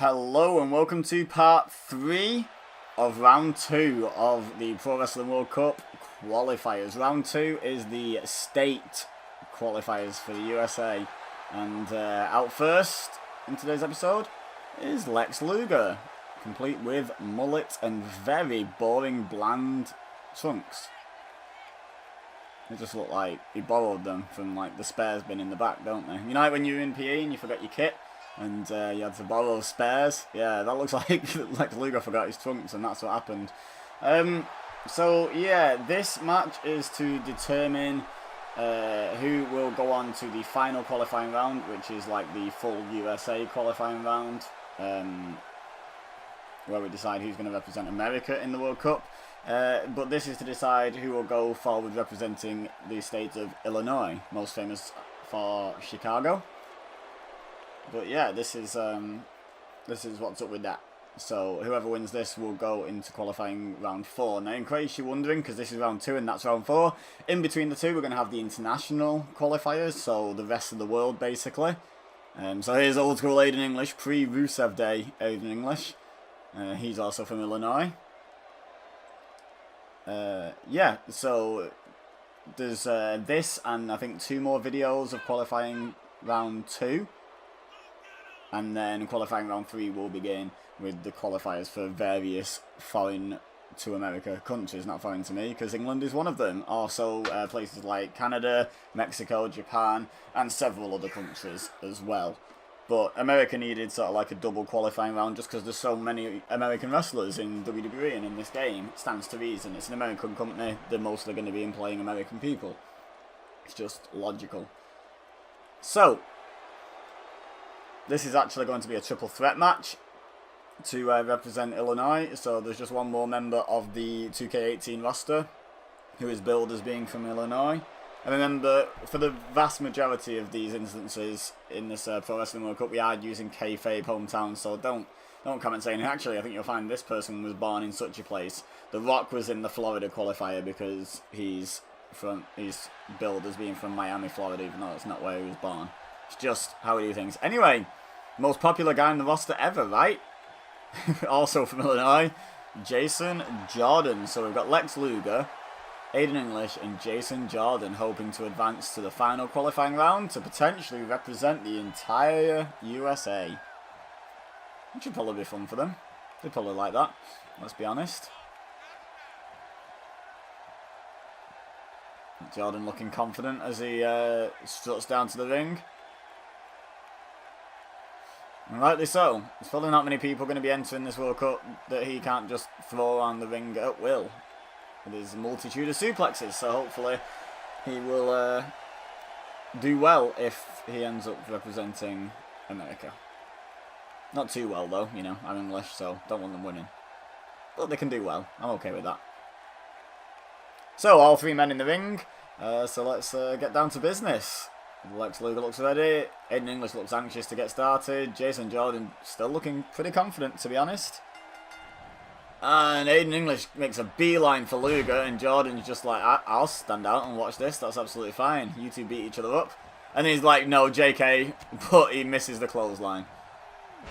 Hello and welcome to part 3 of round 2 of the Pro Wrestling World Cup qualifiers. Round 2 is the state qualifiers for the USA. And out first in today's episode is Lex Luger, complete with mullet and very boring, bland trunks. They just look like he borrowed them from like the spares bin in the back, don't they? You know, like when you're in PE and you forget your kit and you had to borrow spares? Yeah, that looks like Lex Luger forgot his trunks and that's what happened. So yeah, this match is to determine who will go on to the final qualifying round, which is like the full USA qualifying round, where we decide who's going to represent America in the World Cup. But this is to decide who will go forward representing the state of Illinois, most famous for Chicago. But yeah, this is what's up with that. So whoever wins this will go into qualifying round 4. Now in case you're wondering, because this is round 2 and that's round 4, in between the two we're going to have the international qualifiers, so the rest of the world basically. So here's old school Aiden English, pre-Rusev Day Aiden English. He's also from Illinois. Yeah, so there's this and I think 2 more videos of qualifying round 2. And then qualifying round 3 will begin with the qualifiers for various foreign to America countries, not foreign to me, because England is one of them. Also places like Canada, Mexico, Japan, and several other countries as well. But America needed sort of like a double qualifying round just because there's so many American wrestlers in WWE and in this game. It stands to reason. It's an American company. They're mostly going to be employing American people. It's just logical. So this is actually going to be a triple threat match to represent Illinois. So there's just one more member of the 2K18 roster who is billed as being from Illinois. And remember, for the vast majority of these instances in this Pro Wrestling World Cup, we are using kayfabe hometown, so don't comment saying, actually, I think you'll find this person was born in such a place. The Rock was in the Florida qualifier because he's billed as being from Miami, Florida, even though it's not where he was born. It's just how we do things. Anyway, most popular guy in the roster ever, right? Also from Illinois, Jason Jordan. So we've got Lex Luger, Aiden English and Jason Jordan hoping to advance to the final qualifying round to potentially represent the entire USA. Which would probably be fun for them. They'd probably like that, let's be honest. Jordan looking confident as he struts down to the ring. And rightly so. There's probably not many people going to be entering this World Cup that he can't just throw around the ring at will. With his multitude of suplexes, so hopefully he will do well if he ends up representing America. Not too well though, you know, I'm English, so don't want them winning. But they can do well, I'm okay with that. So, all 3 men in the ring, so let's get down to business. Lex Luger looks ready, Aiden English looks anxious to get started, Jason Jordan still looking pretty confident to be honest. And Aiden English makes a beeline for Luger, and Jordan's just like, I'll stand out and watch this, that's absolutely fine. You two beat each other up. And he's like, no, JK, but he misses the clothesline.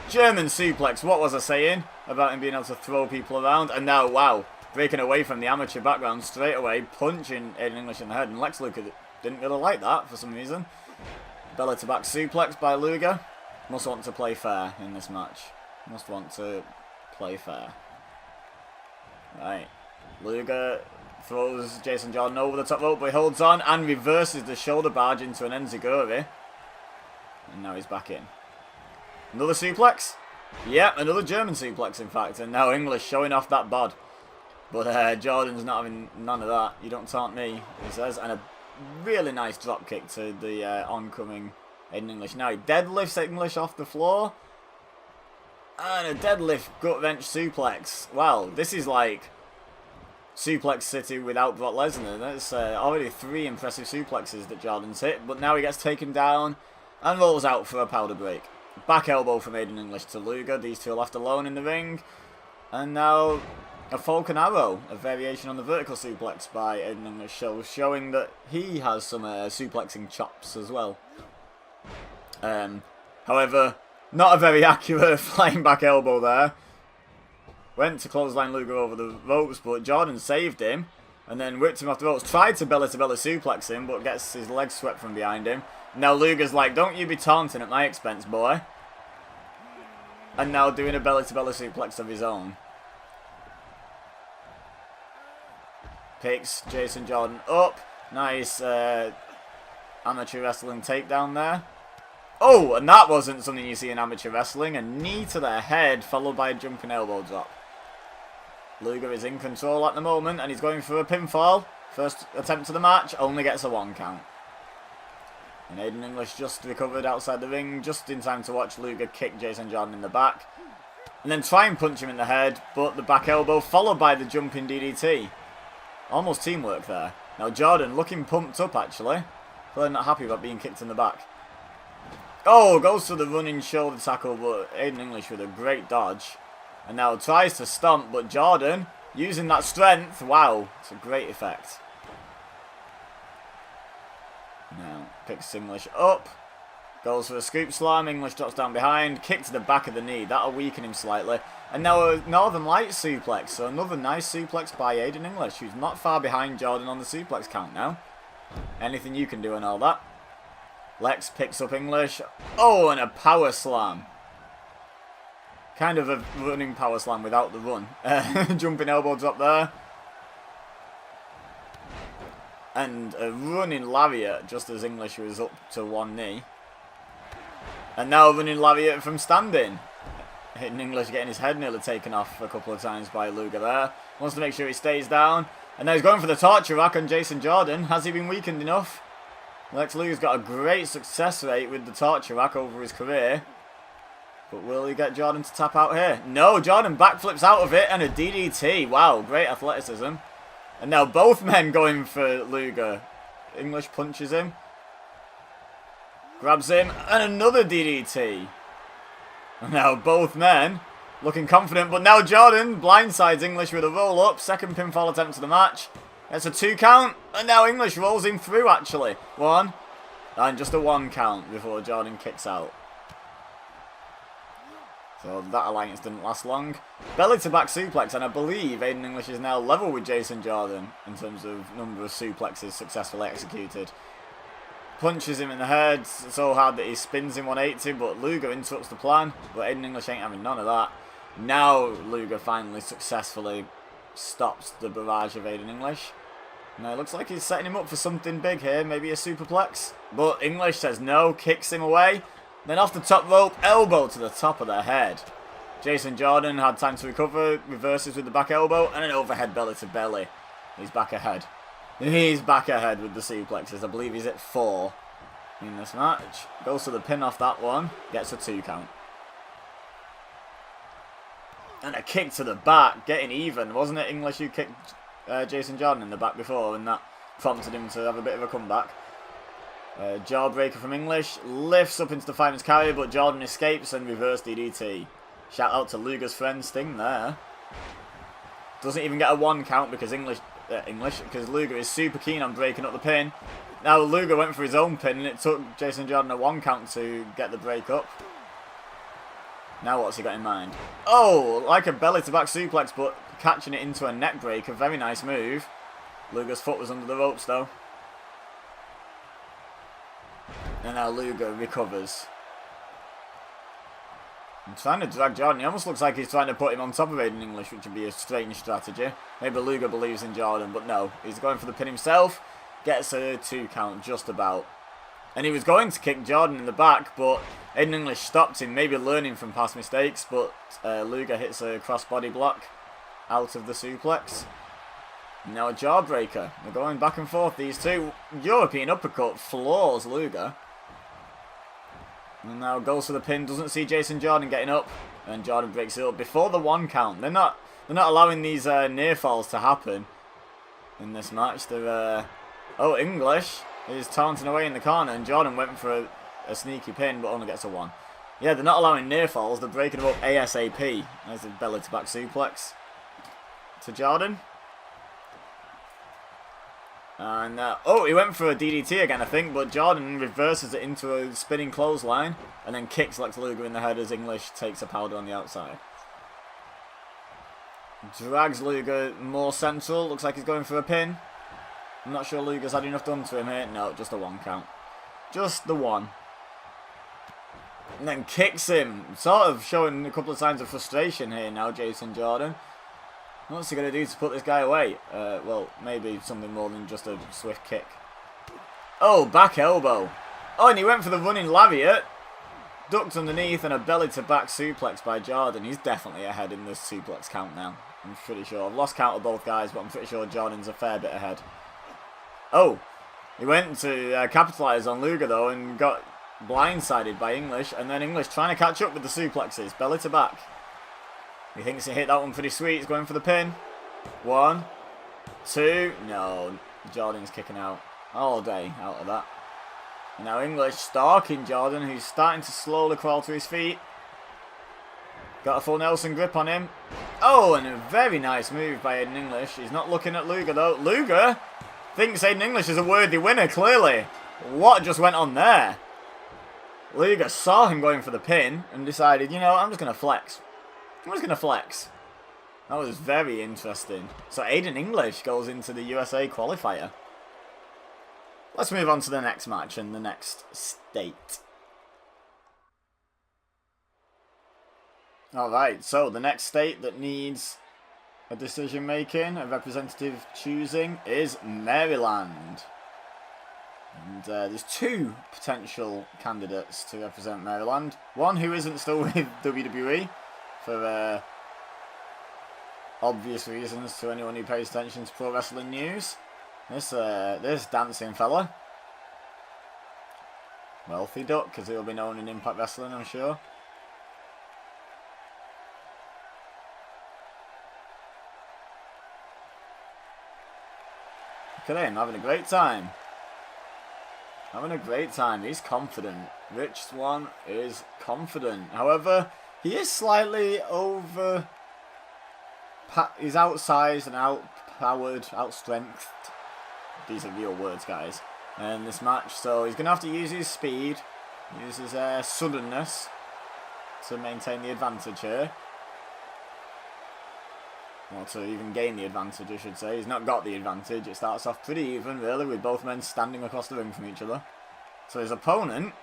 German suplex, what was I saying about him being able to throw people around? And now, wow, breaking away from the amateur background straight away, punching Aiden English in the head. And Lex Luger didn't really like that for some reason. Belly to back suplex by Luger. Must want to play fair in this match. Must want to play fair. Right, Luger throws Jason Jordan over the top rope, but he holds on and reverses the shoulder barge into an enziguri. And now he's back in. Another suplex? Yep, another German suplex in fact, and now English showing off that bod. But Jordan's not having none of that. You don't taunt me, he says, and a really nice drop kick to the oncoming Aiden English. Now he deadlifts English off the floor. And a deadlift gut wrench suplex. Wow, this is like Suplex City without Brock Lesnar. That's already 3 impressive suplexes that Jordan's hit. But now he gets taken down and rolls out for a powder break. Back elbow from Aiden English to Luger. These two are left alone in the ring. And now a Falcon Arrow, a variation on the vertical suplex by Aiden English, showing that he has some suplexing chops as well. However, Not a very accurate flying back elbow there. Went to clothesline Luger over the ropes, but Jordan saved him. And then whipped him off the ropes. Tried to belly-to-belly suplex him, but gets his legs swept from behind him. Now Luger's like, don't you be taunting at my expense, boy. And now doing a belly-to-belly suplex of his own. Picks Jason Jordan up. Nice amateur wrestling takedown there. Oh, and that wasn't something you see in amateur wrestling. A knee to the head followed by a jumping elbow drop. Luger is in control at the moment and he's going for a pinfall. First attempt of the match, only gets a 1 count. And Aiden English just recovered outside the ring, just in time to watch Luger kick Jason Jordan in the back. And then try and punch him in the head, but the back elbow followed by the jumping DDT. Almost teamwork there. Now Jordan looking pumped up actually. Clearly not happy about being kicked in the back. Oh, goes for the running shoulder tackle, but Aiden English with a great dodge. And now tries to stomp, but Jordan, using that strength, wow, it's a great effect. Now, picks English up, goes for a scoop slam, English drops down behind, kick to the back of the knee, that'll weaken him slightly. And now a Northern Lights suplex, so another nice suplex by Aiden English, who's not far behind Jordan on the suplex count now. Anything you can do and all that. Lex picks up English, oh, and a power slam. Kind of a running power slam without the run. Jumping elbow drop there. And a running lariat just as English was up to 1 knee. And now a running lariat from standing. Hitting English, getting his head nearly taken off a couple of times by Luger there. Wants to make sure he stays down. And now he's going for the torture rack on Jason Jordan. Has he been weakened enough? Lex Luger's got a great success rate with the torture rack over his career. But will he get Jordan to tap out here? No, Jordan backflips out of it and a DDT. Wow, great athleticism. And now both men going for Luger. English punches him. Grabs him and another DDT. And now both men looking confident. But now Jordan blindsides English with a roll up. Second pinfall attempt to the match. That's a 2 count. And now English rolls him through actually. 1. And just a 1 count before Jordan kicks out. So that alliance didn't last long. Belly to back suplex, and I believe Aiden English is now level with Jason Jordan in terms of number of suplexes successfully executed. Punches him in the head so hard that he spins him 180, but Luger interrupts the plan. But Aiden English ain't having none of that. Now Luger finally successfully stops the barrage of Aiden English. Now it looks like he's setting him up for something big here, maybe a superplex. But English says no, kicks him away. Then off the top rope, elbow to the top of the head. Jason Jordan had time to recover, reverses with the back elbow, and an overhead belly to belly. He's back ahead. He's back ahead with the suplexes. I believe he's at 4 in this match. Goes to the pin off that one, gets a 2 count. And a kick to the back, getting even. Wasn't it English who kicked Jason Jordan in the back before, and that prompted him to have a bit of a comeback? Jawbreaker from English, lifts up into the fireman's carry, but Jordan escapes and reverse DDT. Shout out to Luger's friend Sting there. Doesn't even get a 1 count because because Luger is super keen on breaking up the pin. Now Luger went for his own pin and it took Jason Jordan a 1 count to get the break up. Now what's he got in mind? Oh, like a belly to back suplex, but catching it into a neck break. A very nice move. Luger's foot was under the ropes though. And now Luger recovers. I'm trying to drag Jordan. He almost looks like he's trying to put him on top of Aiden English, which would be a strange strategy. Maybe Luger believes in Jordan, but no. He's going for the pin himself. Gets a 2 count just about. And he was going to kick Jordan in the back, but Aiden English stopped him, maybe learning from past mistakes. But Luger hits a crossbody block out of the suplex. Now a jawbreaker. They're going back and forth, these two. European uppercut floors Luger. And now goes for the pin, doesn't see Jason Jordan getting up, and Jordan breaks it up before the 1 count. They're not allowing these near falls to happen in this match. They're oh, English is taunting away in the corner, and Jordan went for a sneaky pin, but only gets a 1. Yeah, they're not allowing near falls. They're breaking them up ASAP. There's a belly to back suplex to Jordan. And, oh, he went for a DDT again, I think, but Jordan reverses it into a spinning clothesline and then kicks Lex Luger in the head as English takes a powder on the outside. Drags Luger more central. Looks like he's going for a pin. I'm not sure Luger's had enough done to him here. No, just a 1 count. Just the 1. And then kicks him. Sort of showing a couple of signs of frustration here now, Jason Jordan. What's he going to do to put this guy away? Well, maybe something more than just a swift kick. Oh, back elbow. Oh, and he went for the running lariat. Ducked underneath and a belly-to-back suplex by Jordan. He's definitely ahead in this suplex count now. I'm pretty sure. I've lost count of both guys, but I'm pretty sure Jordan's a fair bit ahead. Oh, he went to capitalise on Luger, though, and got blindsided by English. And then English trying to catch up with the suplexes. Belly-to-back. He thinks he hit that one pretty sweet. He's going for the pin. 1, 2. No, Jordan's kicking out all day out of that. And now English stalking Jordan, who's starting to slowly crawl to his feet. Got a full Nelson grip on him. Oh, and a very nice move by Aiden English. He's not looking at Luger, though. Luger thinks Aiden English is a worthy winner, clearly. What just went on there? Luger saw him going for the pin and decided, you know, I'm just going to flex. I'm just going to flex. That was very interesting. So Aiden English goes into the USA qualifier. Let's move on to the next match and the next state. Alright, so the next state that needs a decision making, a representative choosing, is Maryland. And there's 2 potential candidates to represent Maryland. One who isn't still with WWE, for obvious reasons to anyone who pays attention to pro wrestling news. This dancing fella. Wealthy Duck, because he'll be known in Impact Wrestling, I'm sure. Look at him, having a great time. Having a great time. He's confident. Rich Swann is confident. However, he is slightly over... He's outsized and outpowered, outstrengthed. These are real words, guys. In this match, so he's going to have to use his speed, use his suddenness to maintain the advantage here. Or to even gain the advantage, I should say. He's not got the advantage. It starts off pretty even, really, with both men standing across the ring from each other. So his opponent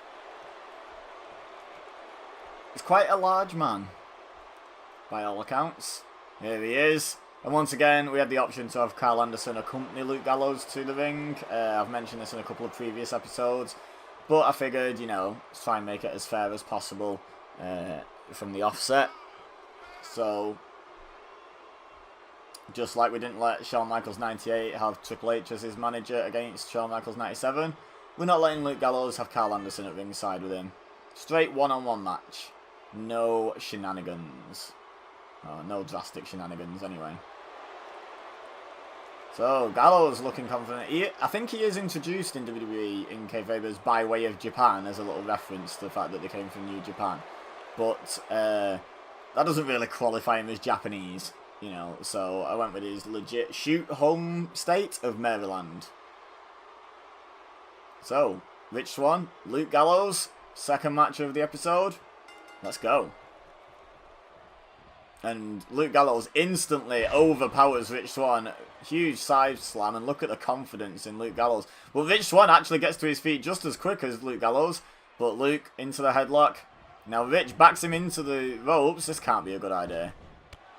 is quite a large man, by all accounts. Here he is. And once again, we had the option to have Carl Anderson accompany Luke Gallows to the ring. I've mentioned this in a couple of previous episodes. But I figured, you know, let's try and make it as fair as possible from the offset. So, just like we didn't let Shawn Michaels 98 have Triple H as his manager against Shawn Michaels 97, we're not letting Luke Gallows have Carl Anderson at ringside with him. Straight one-on-one match. No shenanigans. Oh, no drastic shenanigans, anyway. So, Gallows looking confident. I think he is introduced in WWE in kayfabe by way of Japan, as a little reference to the fact that they came from New Japan. But that doesn't really qualify him as Japanese, you know. So, I went with his legit shoot home state of Maryland. So, Rich Swann, Luke Gallows, second match of the episode. Let's go. And Luke Gallows instantly overpowers Rich Swann. Huge side slam, and look at the confidence in Luke Gallows. Well, Rich Swann actually gets to his feet just as quick as Luke Gallows. But Luke into the headlock. Now Rich backs him into the ropes. This can't be a good idea.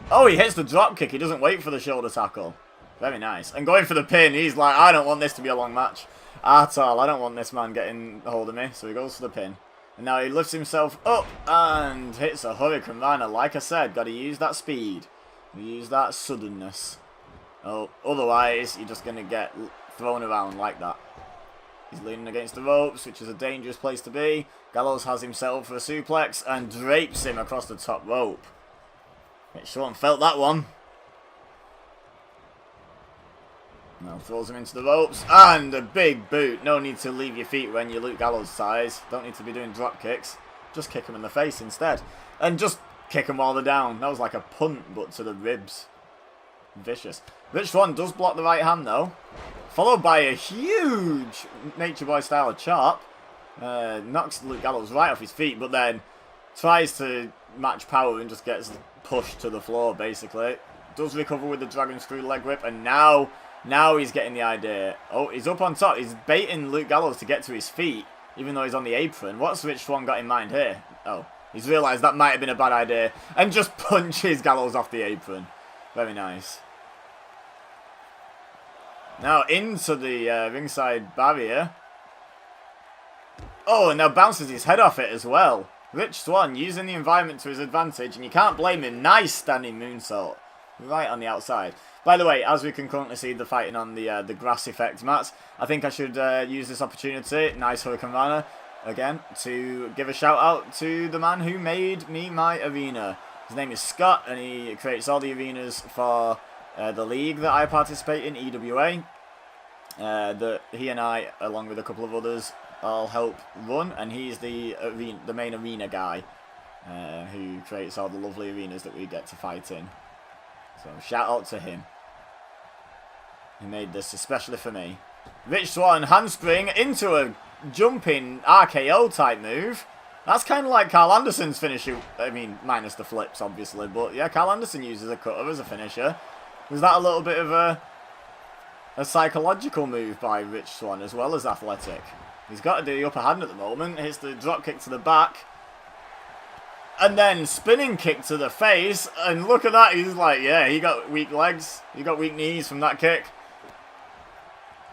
Oh, he hits the drop kick. He doesn't wait for the shoulder tackle. Very nice. And going for the pin, he's like, I don't want this to be a long match at all. I don't want this man getting a hold of me. So he goes for the pin. And now he lifts himself up and hits a Hurricane Rana. Like I said, got to use that speed. Use that suddenness. Oh, otherwise, you're just going to get thrown around like that. He's leaning against the ropes, which is a dangerous place to be. Gallows has himself for a suplex and drapes him across the top rope. Rich Swann felt that one. Now throws him into the ropes, and a big boot. No need to leave your feet when you're Luke Gallows' size. Don't need to be doing drop kicks. Just kick him in the face instead. And just kick him while they're down. That was like a punt, but to the ribs. Vicious. Rich Swann does block the right hand, though. followed by a huge Nature Boy style chop. Knocks Luke Gallows right off his feet, but then tries to match power and just gets pushed to the floor, basically. Does recover with the Dragon Screw leg whip, and now he's getting the idea. Oh, he's up on top. He's baiting Luke Gallows to get to his feet, even though he's on the apron. What's Rich Swann got in mind here? Oh, he's realised that might have been a bad idea, and just punches Gallows off the apron. Very nice. Now into the ringside barrier. Oh, and now bounces his head off it as well. Rich Swann using the environment to his advantage, and you can't blame him. Nice standing moonsault. Right on the outside. By the way, as we can currently see the fighting on the grass effect mats, I think I should use this opportunity, nice Hurricane Rana, again, to give a shout out to the man who made me my arena. His name is Scott, and he creates all the arenas for the league that I participate in, EWA. That he and I, along with a couple of others, all help run, and he's the main arena guy who creates all the lovely arenas that we get to fight in. So shout out to him. He made this especially for me. Rich Swann handspring into a jumping RKO type move. That's kind of like Carl Anderson's finisher. I mean, minus the flips, obviously. But yeah, Carl Anderson uses a cutter as a finisher. Was that a little bit of a psychological move by Rich Swann as well as athletic? He's got to do the upper hand at the moment. Hits the drop kick to the back. And then spinning kick to the face. And look at that. He's like, yeah, he got weak legs. He got weak knees from that kick.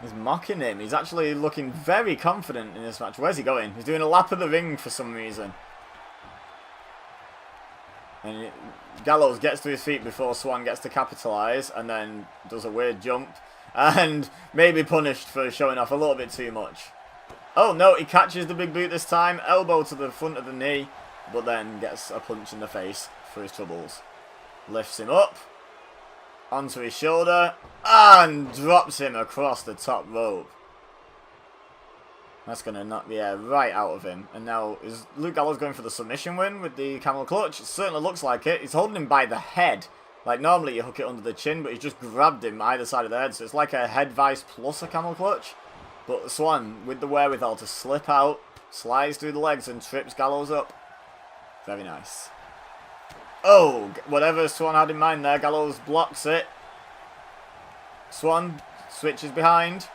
He's mocking him. He's actually looking very confident in this match. Where's he going? He's doing a lap of the ring for some reason. And Gallows gets to his feet before Swann gets to capitalise. And then does a weird jump. And maybe punished for showing off a little bit too much. Oh no, he catches the big boot this time. Elbow to the front of the knee. But then gets a punch in the face for his troubles. Lifts him up. Onto his shoulder. And drops him across the top rope. That's going to knock the air right out of him. And now, is Luke Gallows going for the submission win with the camel clutch? It certainly looks like it. He's holding him by the head. Like normally you hook it under the chin, but he's just grabbed him either side of the head. So it's like a head vice plus a camel clutch. But Swann, with the wherewithal to slip out, slides through the legs and trips Gallows up. Very nice. Oh, whatever Swann had in mind there, Gallows blocks it. Swann switches behind.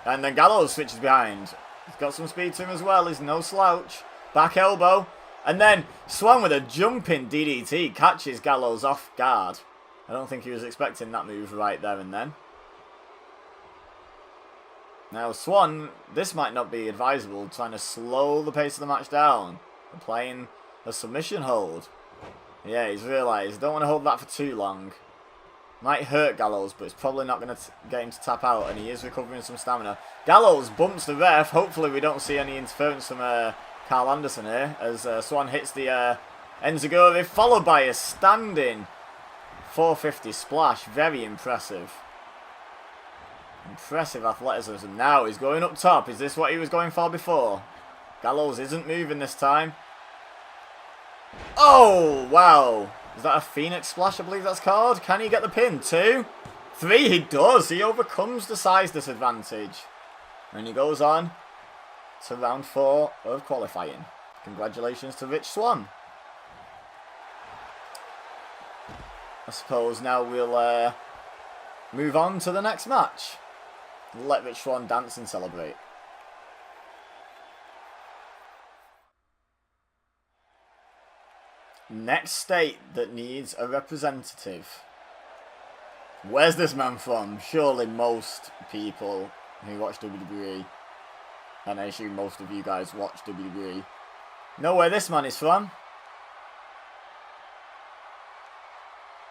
And then Gallows switches behind. He's got some speed to him as well. He's no slouch. Back elbow. And then Swann with a jumping DDT catches Gallows off guard. I don't think he was expecting that move right there and then. Now Swann, this might not be advisable, trying to slow the pace of the match down. Playing a submission hold. Yeah, he's realised, don't want to hold that for too long. Might hurt Gallows, but it's probably not going to get him to tap out, and he is recovering some stamina. Gallows bumps the ref. Hopefully we don't see any interference from Carl Anderson here, as Swann hits the Enziguri, followed by a standing 450 splash. Very impressive. Impressive athleticism. Now he's going up top. Is this what he was going for before? Gallows isn't moving this time. Oh, wow. Is that a Phoenix Splash, I believe that's called? Can he get the pin? 2, 3, he does. He overcomes the size disadvantage. And he goes on to round 4 of qualifying. Congratulations to Rich Swann. I suppose now we'll move on to the next match. Let Rich Swann dance and celebrate. Next state that needs a representative. Where's this man from? Surely most people who watch WWE, and I assume most of you guys watch WWE, know where this man is from.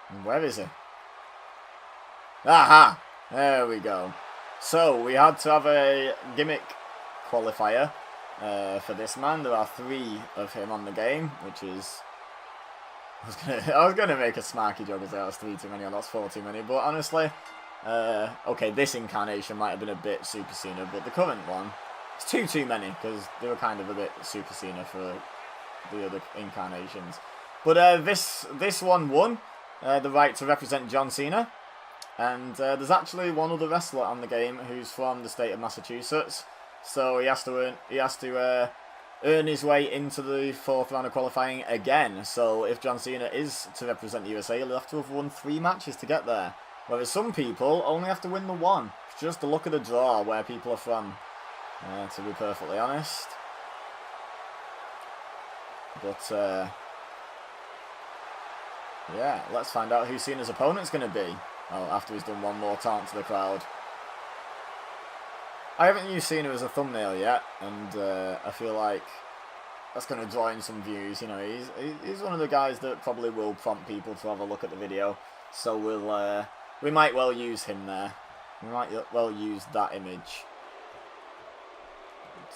And where is he? Aha! There we go. So, we had to have a gimmick qualifier for this man. There are 3 of him on the game, which is... I was gonna make a smarky joke and say that's 3 too many or that's 4 too many, but honestly, okay, this incarnation might have been a bit Super Cena, but the current one, it's 2 too many, because they were kind of a bit Super Cena for the other incarnations. But this one won the right to represent John Cena And there's actually one other wrestler on the game who's from the state of Massachusetts. So he has to earn his way into the 4th round of qualifying again. So if John Cena is to represent the USA, he'll have to have won 3 matches to get there. Whereas some people only have to win the 1. It's just to look at the draw where people are from, to be perfectly honest. But, yeah, let's find out who Cena's opponent's going to be. Oh, after he's done one more taunt to the crowd. I haven't used Cena as a thumbnail yet, and I feel like that's going to draw in some views. You know, he's one of the guys that probably will prompt people to have a look at the video. So we might well use him there. We might well use that image.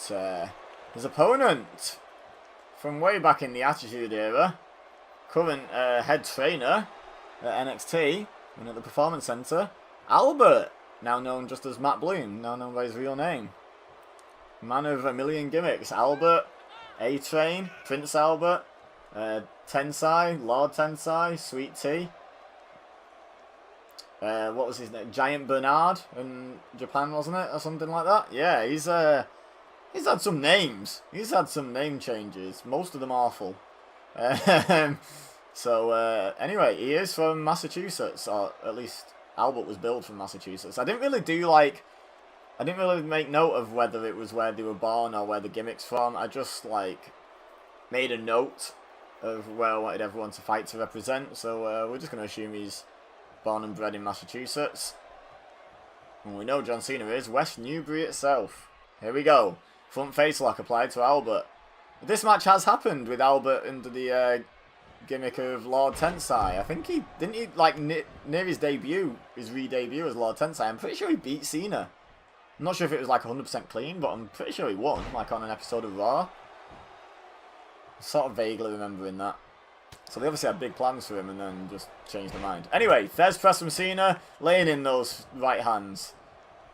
But, his opponent from way back in the Attitude Era, current head trainer at NXT and at the Performance Center, Albert, now known just as Matt Bloom, now known by his real name. Man of a million gimmicks, Albert, A-Train, Prince Albert, Tensai, Lord Tensai, Sweet Tea. What was his name? Giant Bernard in Japan, wasn't it? Or something like that? Yeah, he's had some names. He's had some name changes. Most of them awful. So, anyway, he is from Massachusetts, or at least Albert was billed from Massachusetts. I didn't really make note of whether it was where they were born or where the gimmick's from. I just, like, made a note of where I wanted everyone to fight to represent. So, we're just going to assume he's born and bred in Massachusetts. And we know John Cena is West Newbury itself. Here we go. Front face lock applied to Albert. This match has happened with Albert under the gimmick of Lord Tensai. I think didn't he like near his debut, his re-debut as Lord Tensai. I'm pretty sure he beat Cena. I'm not sure if it was like 100% clean, but I'm pretty sure he won, like on an episode of Raw. Sort of vaguely remembering that. So they obviously had big plans for him and then just changed their mind. Anyway, Thez press from Cena, laying in those right hands.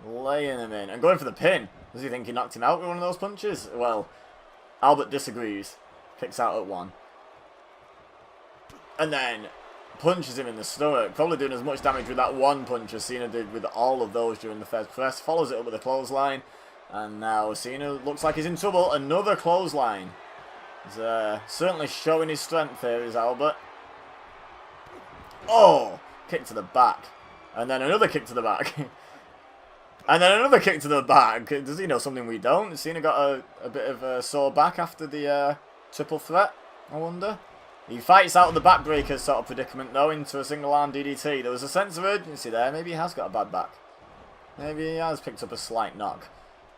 Laying them in and going for the pin. Does he think he knocked him out with one of those punches? Well, Albert disagrees. Kicks out at 1. And then punches him in the stomach. Probably doing as much damage with that 1 punch as Cena did with all of those during the Fed press. Follows it up with a clothesline. And now Cena looks like he's in trouble. Another clothesline. He's certainly showing his strength here, is Albert. Oh! Kick to the back. And then another kick to the back. And then another kick to the back. Does he know something we don't? Cena got a bit of a sore back after the triple threat, I wonder. He fights out of the backbreaker sort of predicament, though, into a single-arm DDT. There was a sense of urgency there. Maybe he has got a bad back. Maybe he has picked up a slight knock.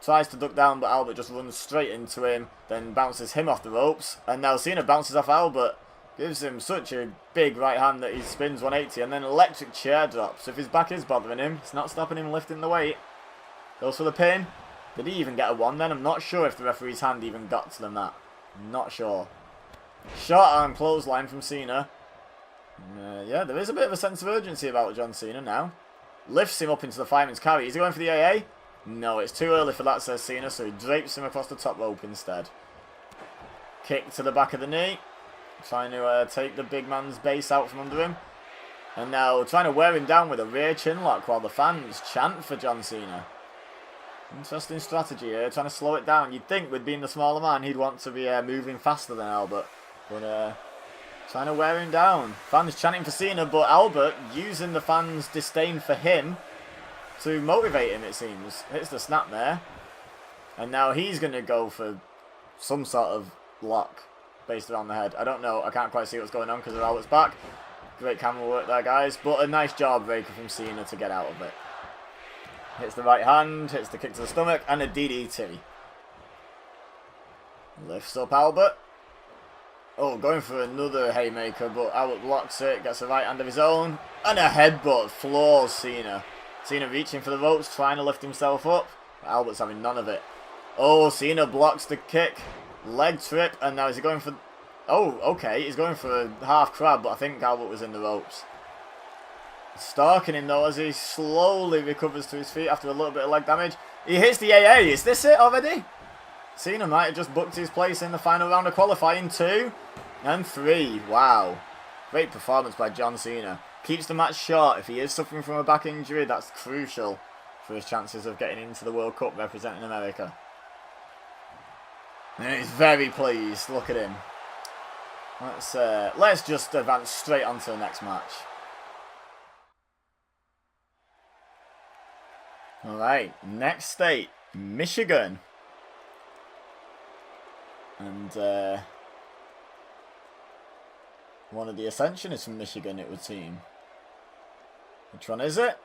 Tries to duck down, but Albert just runs straight into him, then bounces him off the ropes. And now Cena bounces off Albert. Gives him such a big right hand that he spins 180, and then electric chair drops. If his back is bothering him, it's not stopping him lifting the weight. Goes for the pin. Did he even get a 1 then? I'm not sure if the referee's hand even got to the mat. Not sure. Short arm clothesline from Cena. Yeah, there is a bit of a sense of urgency about John Cena now. Lifts him up into the fireman's carry. Is he going for the AA? No, it's too early for that, says Cena, so he drapes him across the top rope instead. Kick to the back of the knee. Trying to take the big man's base out from under him. And now trying to wear him down with a rear chin lock while the fans chant for John Cena. Interesting strategy here, trying to slow it down. You'd think with being the smaller man, he'd want to be moving faster than Albert. But trying to wear him down. Fans chanting for Cena, but Albert using the fans' disdain for him to motivate him, it seems. Hits the snap there. And now he's going to go for some sort of lock based around the head. I don't know. I can't quite see what's going on because of Albert's back. Great camera work there, guys. But a nice jawbreaker from Cena to get out of it. Hits the right hand, hits the kick to the stomach, and a DDT. Lifts up Albert. Oh, going for another haymaker, but Albert blocks it, gets a right hand of his own, and a headbutt floors Cena. Cena reaching for the ropes, trying to lift himself up, but Albert's having none of it. Oh, Cena blocks the kick, leg trip, and now is he going for... Oh, okay, he's going for a half crab, but I think Albert was in the ropes. Stalking him though as he slowly recovers to his feet after a little bit of leg damage. He hits the AA. Is this it already? Cena might have just booked his place in the final round of qualifying. 2 and 3. Wow. Great performance by John Cena. keeps the match short. If he is suffering from a back injury, that's crucial for his chances of getting into the World Cup representing America. And he's very pleased. Look at him. Let's just advance straight on to the next match. Alright, next state, Michigan. And one of the Ascension is from Michigan, it would seem. Which one is it?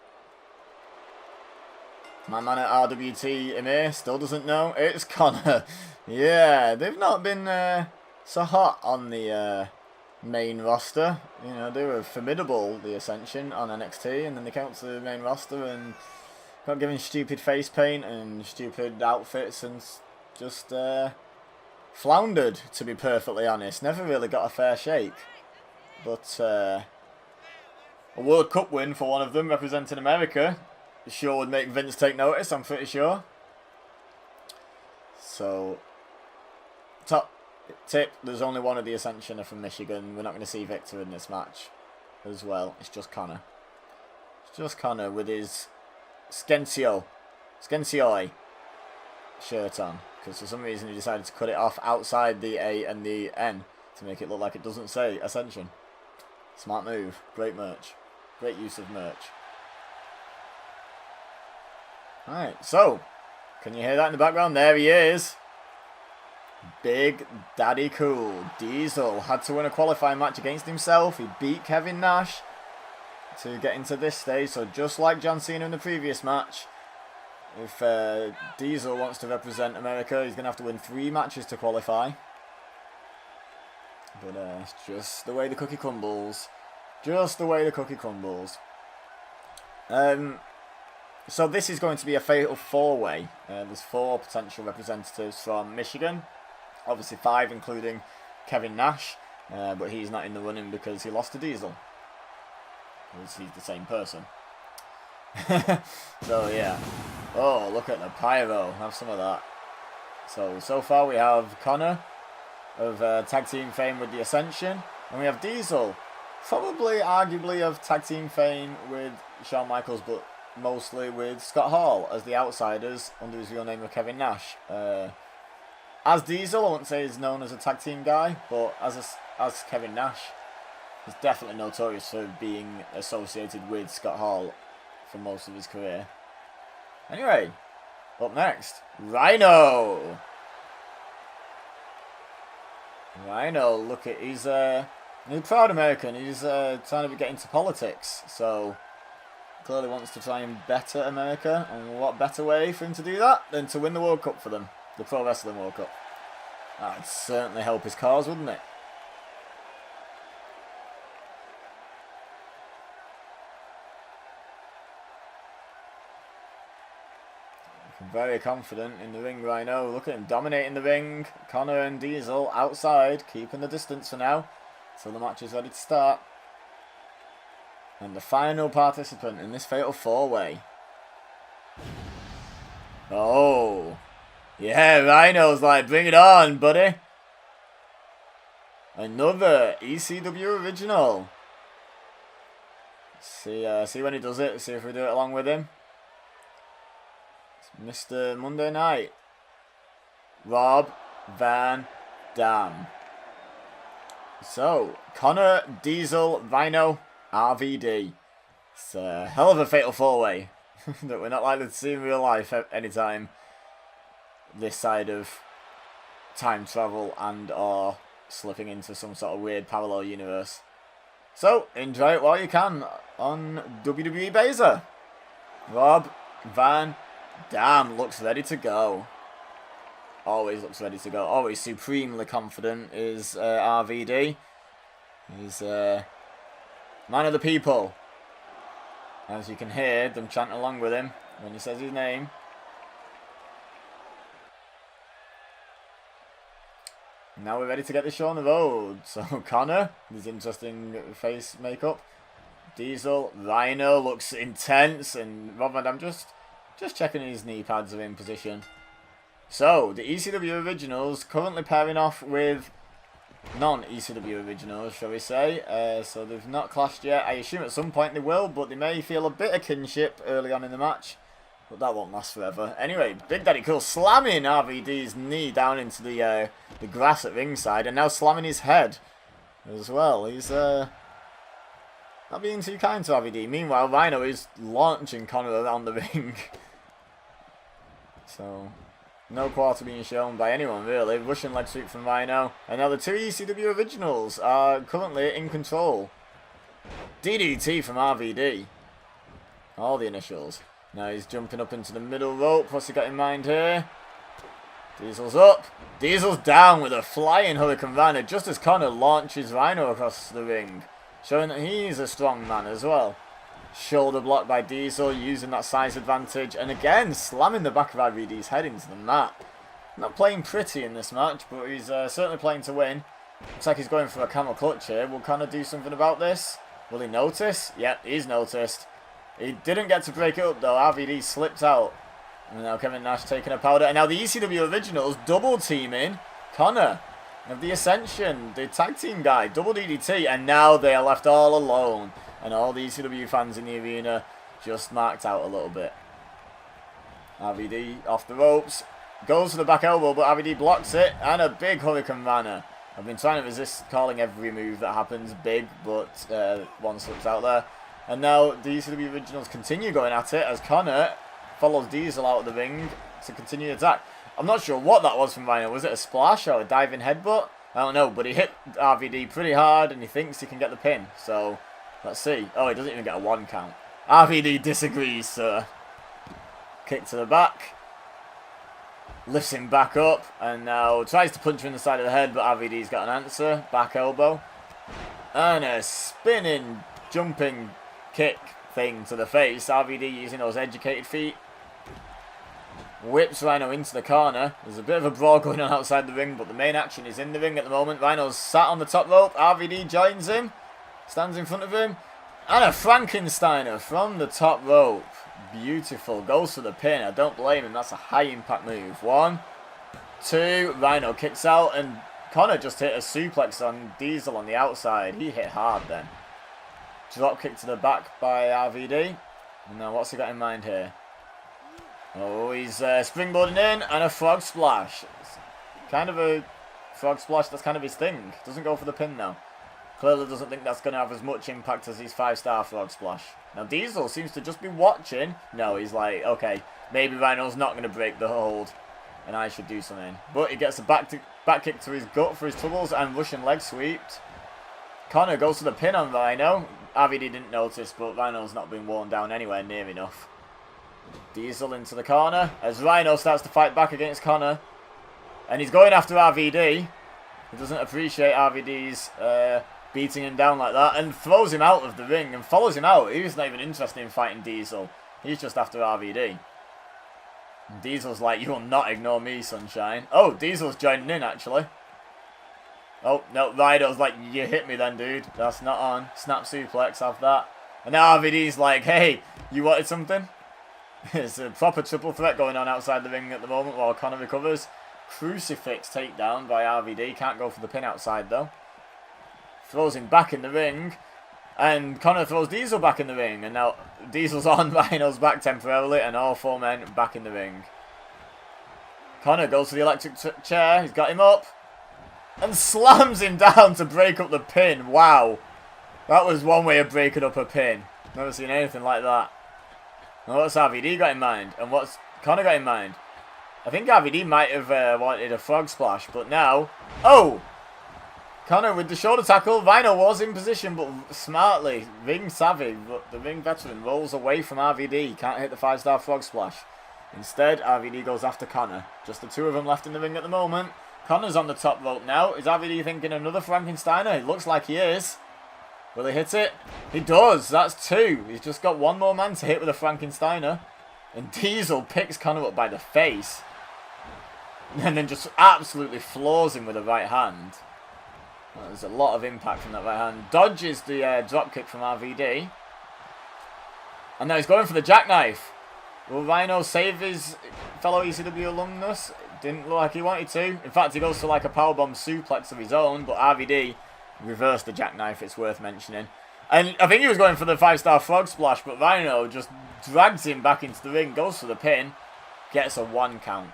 My man at RWT, Emir, still doesn't know. It's Connor. Yeah, they've not been so hot on the main roster. You know, they were formidable, the Ascension, on NXT, and then they came up to the main roster and got given stupid face paint and stupid outfits and just floundered, to be perfectly honest. Never really got a fair shake. But a World Cup win for one of them representing America sure would make Vince take notice, I'm pretty sure. So, top tip, there's only one of the Ascension from Michigan. We're not going to see Victor in this match as well. It's just Connor. It's just Connor with his Skensioi shirt on. Because for some reason he decided to cut it off outside the A and the N to make it look like it doesn't say Ascension. Smart move. Great merch. Great use of merch. Alright, so, can you hear that in the background? There he is. Big Daddy Cool. Diesel had to win a qualifying match against himself. He beat Kevin Nash to get into this stage. So just like John Cena in the previous match, if Diesel wants to represent America, he's going to have to win 3 matches to qualify. But it's just the way the cookie crumbles. Just the way the cookie crumbles. So this is going to be a fatal 4-way. There's 4 potential representatives from Michigan. Obviously 5 including Kevin Nash. But he's not in the running because he lost to Diesel. Because he's the same person. So yeah. Oh, look at the pyro. Have some of that. So far we have Connor of tag team fame with the Ascension. And we have Diesel. Probably, arguably, of tag team fame with Shawn Michaels, but mostly with Scott Hall as the outsiders under his real name of Kevin Nash. As Diesel, I wouldn't say he's known as a tag team guy, but as Kevin Nash, he's definitely notorious for being associated with Scott Hall for most of his career. Anyway, up next, Rhino. Rhino, look at, he's a proud American. He's trying to get into politics, so clearly wants to try and better America. And what better way for him to do that than to win the World Cup for them, the Pro Wrestling World Cup? That'd certainly help his cause, wouldn't it? Very confident in the ring, Rhino. Look at him dominating the ring. Connor and Diesel outside, keeping the distance for now. So the match is ready to start. And the final participant in this fatal 4-way. Oh. Yeah, Rhino's like, bring it on, buddy. Another ECW original. See when he does it. See if we do it along with him. Mr. Monday Night, Rob Van Dam. So, Connor, Diesel, Rhino, RVD. It's a hell of a fatal 4-way that we're not likely to see in real life anytime this side of time travel and or slipping into some sort of weird parallel universe. So, enjoy it while you can on WWE Beza. Rob Van Dam looks ready to go. Always looks ready to go. Always supremely confident is RVD. He's man of the people. As you can hear them chanting along with him when he says his name. Now we're ready to get the show on the road. So Connor, his interesting face makeup. Diesel, Rhino looks intense, and Rob Van Dam just checking his knee pads are in position. So, the ECW Originals currently pairing off with non-ECW originals, shall we say. So they've not clashed yet. I assume at some point they will, but they may feel a bit of kinship early on in the match. But that won't last forever. Anyway, Big Daddy Cool slamming RVD's knee down into the grass at ringside, and now slamming his head as well. He's not being too kind to RVD. Meanwhile, Rhino is launching Connor around the ring. So, no quarter being shown by anyone, really. Russian leg sweep from Rhino. And now the two ECW originals are currently in control. DDT from RVD. All the initials. Now he's jumping up into the middle rope. What's he got in mind here? Diesel's up. Diesel's down with a flying Hurricane Rana just as Connor launches Rhino across the ring. Showing that he's a strong man as well. Shoulder block by Diesel, using that size advantage. And again, slamming the back of RVD's head into the mat. Not playing pretty in this match, but he's certainly playing to win. Looks like he's going for a camel clutch here. Will Connor do something about this? Will he notice? Yep, he's noticed. He didn't get to break it up though. RVD slipped out. And now Kevin Nash taking a powder. And now the ECW originals double teaming Connor of the Ascension, the tag team guy, double DDT. And now they are left all alone. And all the ECW fans in the arena just marked out a little bit. RVD off the ropes. Goes for the back elbow, but RVD blocks it. And a big Hurricane Rana. I've been trying to resist calling every move that happens big, but one slips out there. And now the ECW originals continue going at it as Connor follows Diesel out of the ring to continue the attack. I'm not sure what that was from Rhino. Was it a splash or a diving headbutt? I don't know, but he hit RVD pretty hard and he thinks he can get the pin. So, let's see. Oh, he doesn't even get a 1 count. RVD disagrees, sir. Kick to the back. Lifts him back up and now tries to punch him in the side of the head, but RVD's got an answer. Back elbow. And a spinning, jumping kick thing to the face. RVD using those educated feet. Whips Rhino into the corner. There's a bit of a brawl going on outside the ring, but the main action is in the ring at the moment. Rhino's sat on the top rope. RVD joins him. Stands in front of him. And a Frankensteiner from the top rope. Beautiful. Goes for the pin. I don't blame him. That's a high impact move. 1, 2. Rhino kicks out and Connor just hit a suplex on Diesel on the outside. He hit hard then. Drop kick to the back by RVD. And now what's he got in mind here? Oh, he's springboarding in and a frog splash. It's kind of a frog splash, that's kind of his thing. Doesn't go for the pin now. Clearly doesn't think that's going to have as much impact as his 5-star frog splash. Now Diesel seems to just be watching. No, he's like, okay, maybe Rhino's not going to break the hold. And I should do something. But he gets a back kick to his gut for his troubles and Russian leg sweeped. Connor goes to the pin on Rhino. RVD didn't notice, but Rhino's not been worn down anywhere near enough. Diesel into the corner as Rhino starts to fight back against Connor. And he's going after RVD. He doesn't appreciate RVD's beating him down like that and throws him out of the ring and follows him out. He's not even interested in fighting Diesel. He's just after RVD. And Diesel's like, you will not ignore me, sunshine. Oh, Diesel's joining in actually. Oh, no, Rhino's like, you hit me then, dude. That's not on. Snap suplex, have that. And now RVD's like, hey, you wanted something? There's a proper triple threat going on outside the ring at the moment while Connor recovers. Crucifix takedown by RVD. Can't go for the pin outside though. Throws him back in the ring. And Connor throws Diesel back in the ring. And now Diesel's on Rhino's back temporarily. And all 4 men back in the ring. Connor goes for the electric chair. He's got him up. And slams him down to break up the pin. Wow. That was one way of breaking up a pin. Never seen anything like that. And what's RVD got in mind? And what's Connor got in mind? I think RVD might have wanted a frog splash, but now... Oh! Connor with the shoulder tackle. Rhino was in position, but smartly, ring savvy, but the ring veteran rolls away from RVD. Can't hit the 5-star frog splash. Instead, RVD goes after Connor. Just the 2 of them left in the ring at the moment. Connor's on the top rope now. Is RVD thinking another Frankensteiner? It looks like he is. Will he hit it? He does. That's 2. He's just got 1 more man to hit with a Frankensteiner. And Diesel picks Connor up by the face. And then just absolutely floors him with a right hand. Well, there's a lot of impact from that right hand. Dodges the dropkick from RVD. And now he's going for the jackknife. Will Rhino save his fellow ECW alumnus? Didn't look like he wanted to. In fact, he goes for like a powerbomb suplex of his own, but RVD reversed the jackknife, it's worth mentioning. And I think he was going for the 5-star frog splash, but Rhino just drags him back into the ring, goes for the pin, gets a 1 count.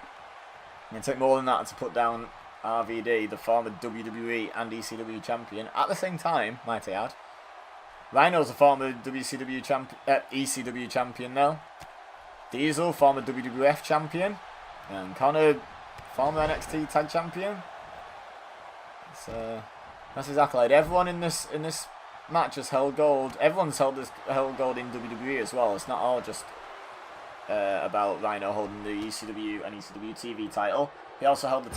And it took more than that to put down RVD, the former WWE and ECW champion, at the same time, might I add. Rhino's a former ECW champion now. Diesel, former WWF champion. And Connor, former NXT tag champion. So that's his accolade. Everyone in this match has held gold. Everyone's held gold in WWE as well. It's not all just about Rhino holding the ECW and ECW TV title. He also held the he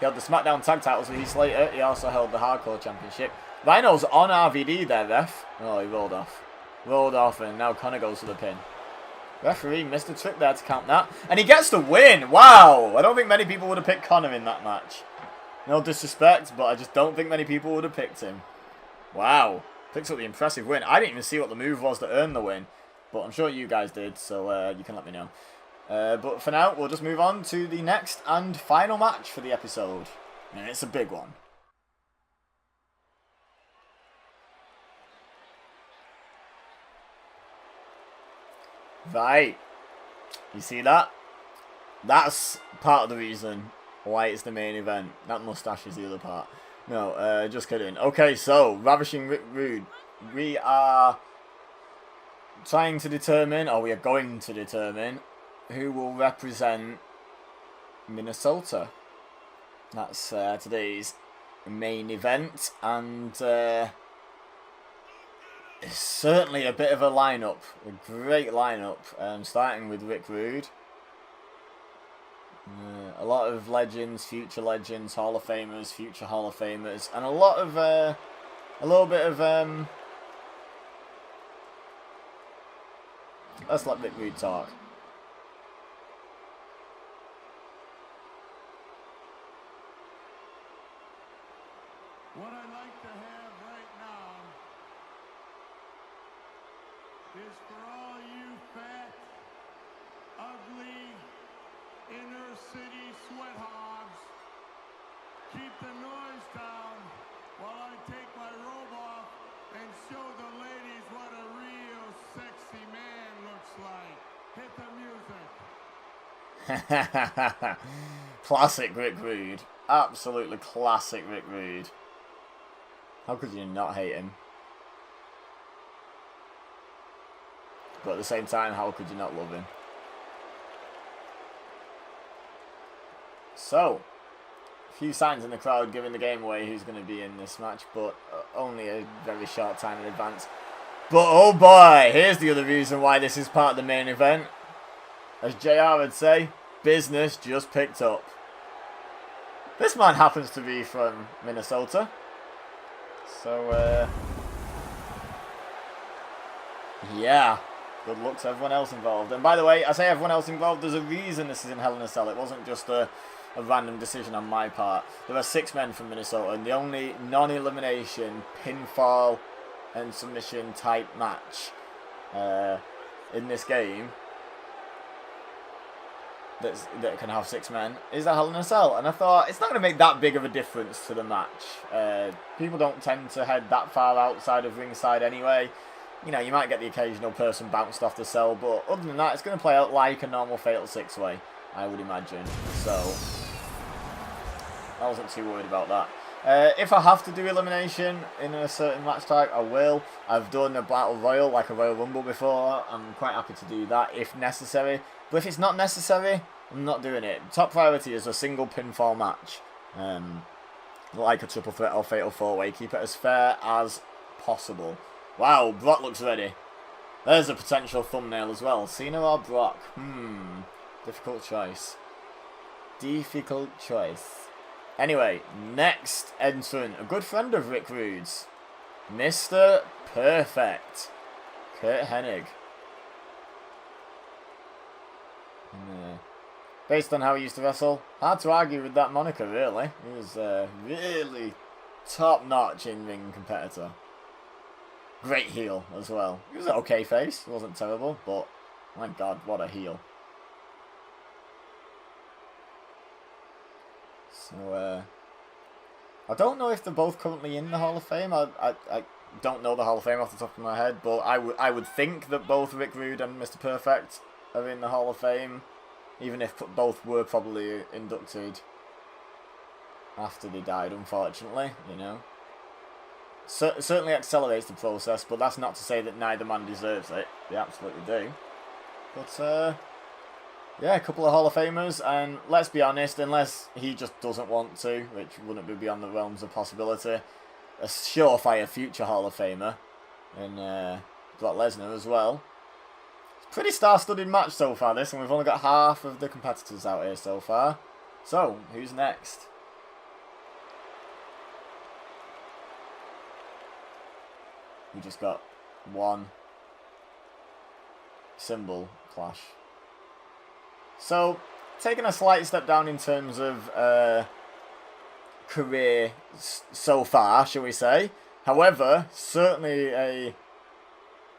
held the SmackDown tag titles with Heath Slater. He also held the Hardcore Championship. Rhino's on RVD there, ref. Oh, he rolled off. Rolled off, and now Connor goes for the pin. Referee missed a trick there to count that. And he gets the win. Wow. I don't think many people would have picked Connor in that match. No disrespect, but I just don't think many people would have picked him. Wow. Picks up the impressive win. I didn't even see what the move was that earned the win. But I'm sure you guys did, so you can let me know. But for now, we'll just move on to the next and final match for the episode. And it's a big one. Right. You see that? That's part of the reason why it's the main event. That mustache is the other part. No, just kidding. Okay, so, Ravishing Rick Rude. We are trying to determine, or we are going to determine, who will represent Minnesota. That's today's main event, and it's certainly a bit of a lineup, a great lineup, starting with Rick Rude. A lot of legends, future legends, Hall of Famers, future Hall of Famers, and a little bit of let's let Rick Rude talk. What I'd like to have right now is for all you fat, ugly, inner city sweat hogs, keep the noise down while I take my robe off and show the ladies what a real sexy man looks like. Hit the music. Classic Rick Rude. Absolutely classic Rick Rude. How could you not hate him? But at the same time, how could you not love him? So, a few signs in the crowd giving the game away who's going to be in this match, but only a very short time in advance. But oh boy, here's the other reason why this is part of the main event. As JR would say, business just picked up. This man happens to be from Minnesota. So, yeah. Good luck to everyone else involved. And by the way, I say everyone else involved, there's a reason this is in Hell in a Cell. It wasn't just a random decision on my part. There are 6 men from Minnesota, and the only non-elimination, pinfall, and submission type match in this game that can have 6 men is a Hell in a Cell. And I thought, it's not going to make that big of a difference to the match. People don't tend to head that far outside of ringside anyway. You know, you might get the occasional person bounced off the cell, but other than that, it's going to play out like a normal Fatal 6-way, I would imagine. So, I wasn't too worried about that. If I have to do elimination in a certain match type, I will. I've done a Battle Royal, like a Royal Rumble before. I'm quite happy to do that if necessary. But if it's not necessary, I'm not doing it. Top priority is a single pinfall match. Like a triple threat or Fatal 4-way. Keep it as fair as possible. Wow, Brock looks ready. There's a potential thumbnail as well. Cena or Brock? Difficult choice. Difficult choice. Anyway, next entrant. A good friend of Rick Rude's. Mr. Perfect. Kurt Hennig. Based on how he used to wrestle, hard to argue with that moniker, really. He was a really top-notch in-ring competitor. Great heel as well. He was an okay face. He wasn't terrible, but my God, what a heel. So, I don't know if they're both currently in the Hall of Fame. I don't know the Hall of Fame off the top of my head, but I would think that both Rick Rude and Mr. Perfect are in the Hall of Fame, even if both were probably inducted after they died, unfortunately, you know. Certainly accelerates the process, but that's not to say that neither man deserves it. They absolutely do. But, yeah, a couple of Hall of Famers, and let's be honest, unless he just doesn't want to, which wouldn't be beyond the realms of possibility, a surefire future Hall of Famer in Brock Lesnar as well. It's a pretty star-studded match so far, this, and we've only got half of the competitors out here so far. So, who's next? We just got one symbol clash. So, taking a slight step down in terms of career so far, shall we say. However, certainly a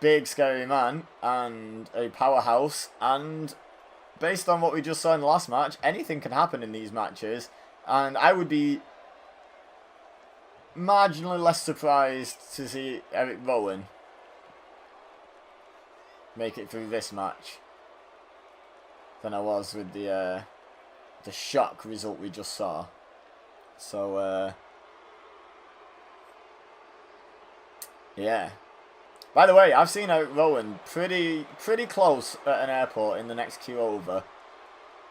big, scary man and a powerhouse. And based on what we just saw in the last match, anything can happen in these matches. And I would be marginally less surprised to see Eric Rowan make it through this match than I was with the shock result we just saw. So, yeah. By the way, I've seen Eric Rowan pretty close at an airport in the next queue over.